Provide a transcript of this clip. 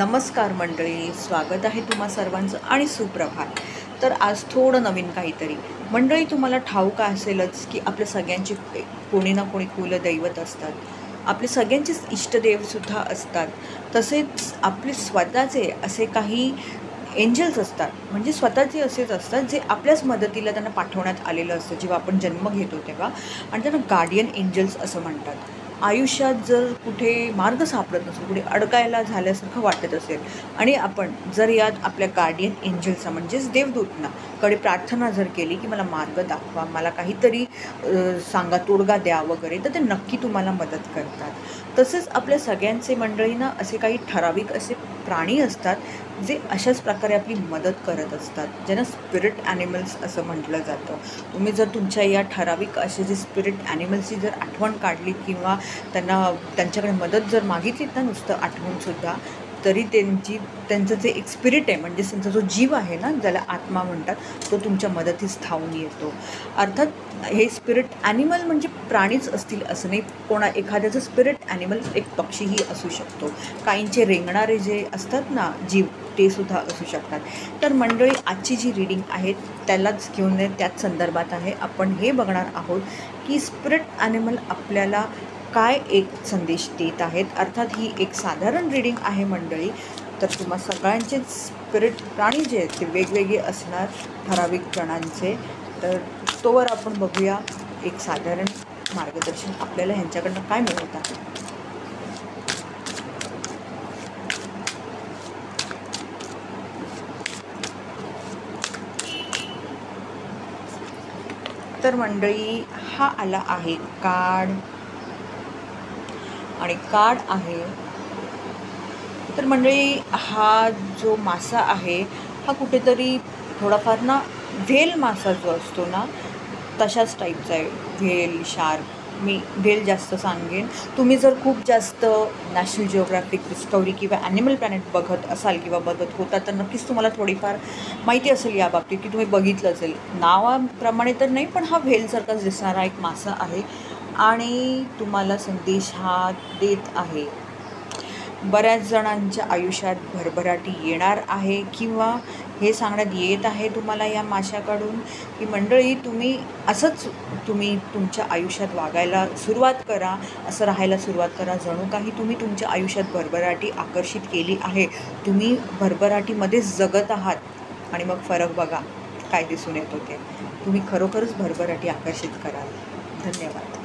नमस्कार मंडळी, स्वागत आहे तुम्हा सर्वांचं आणि सुप्रभात। तर आज थोडं नवीन काहीतरी मंडळी, तुम्हाला ठाऊक असेलच की आपल्या सगळ्यांची कोणी ना कोणी कुलदैवत असतात, आपले सगळ्यांचेच इष्टदेवसुद्धा असतात। तसेच आपले स्वतःचे असे काही एंजल्स असतात, म्हणजे स्वतःचे असेच असतात जे आपल्याच मदतीला त्यांना पाठवण्यात आलेलं असतं जेव्हा आपण जन्म घेतो तेव्हा, आणि त्यांना गार्डियन एंजल्स असं म्हणतात। आयुष्यात जर कुठे मार्ग सापडत नसेल, कुठे अडकायला झाल्यासारखं वाटत असेल आणि आपण जर यात आपल्या गार्डियन एंजल्सना म्हणजेच देवदूतना कडे प्रार्थना जर केली की मला मार्ग दाखवा, मला काहीतरी सांगा, तोडगा द्या वगैरे, तर ते नक्की तुम्हाला मदत करतात। तसेच आपल्या सगळ्यांचे मंडळींना असे काही ठराविक असे प्राणी असतात जे अशाच प्रकारे आपली मदत करत असतात, ज्यांना स्पिरिट ॲनिमल्स असं म्हटलं जातं। तुम्ही जर तुमच्या या ठराविक असे जे स्पिरिट ॲनिमल्सची जर आठवण काढलीत किंवा त्यांच्याकडे मदत जर मागितलीत ना, नुसतं आठवूनसुद्धा, तरी त्यांचं जे एक स्पिरिट आहे, म्हणजे त्यांचा जो जीव आहे ना, ज्याला आत्मा म्हणतात, तो तुमच्या मदतीस धावून येतो। अर्थात हे स्पिरिट ॲनिमल म्हणजे प्राणीच असतील असं नाही, एखाद्याचं स्पिरिट ॲनिमल एक पक्षीही असू शकतो, काहींचे रेंगणारे जे असतात ना जीव, ते सुद्धा असू शकतात। तर मंडळी, आजची जी रीडिंग आहे त्यालाच घेऊन त्याच संदर्भात आहे। आपण हे बघणार आहोत की स्पिरिट ॲनिमल आपल्याला काय एक संदेश देत आहेत। अर्थात ही एक साधारण रीडिंग आहे मंडळी, तर तुम्हा सगळ्यांचेच स्पिरिट प्राणी जे आहेत ते वेगवेगळे असणार, ठराविक जणांचे। तर तोवर आपण बघूया एक साधारण मार्गदर्शन आपल्याला ह्यांच्याकडनं काय मिळत आहे। तर मंडळी, हा आला आहे कार्ड, आणि कार्ड आहे, तर मंडळी हा जो मासा आहे हा कुठेतरी थोडाफार ना व्हेल मासा जो असतो ना तशाच टाईपचा आहे। व्हेल, शार्क, मी व्हेल जास्त सांगेन। तुम्ही जर खूप जास्त नॅशनल जिओग्राफिक, डिस्कवरी किंवा ॲनिमल प्लॅनेट बघत असाल किंवा बघत होता तर नक्कीच तुम्हाला थोडीफार माहिती असेल या बाबतीत, की तुम्ही बघितलं असेल। नावाप्रमाणे तर नाही, पण हा व्हेलसारखाच दिसणारा एक मासा आहे आणि तुम्हाला संदेश हा देत आहे बऱ्याच जणांच्या आयुष्यात भरभराटी येणार आहे, किंवा हे सांगण्यात येत आहे तुम्हाला या माशाकडून की मंडळी, तुम्ही तुमच्या आयुष्यात वागायला सुरुवात करा, असं राहायला सुरुवात करा जणू काही तुम्ही तुमच्या आयुष्यात भरभराटी आकर्षित केली आहे, तुम्ही भरभराटीमध्येच जगत आहात। आणि मग फरक बघा काय दिसून येतो ते, तुम्ही खरोखरच भरभराटी आकर्षित कराल। धन्यवाद।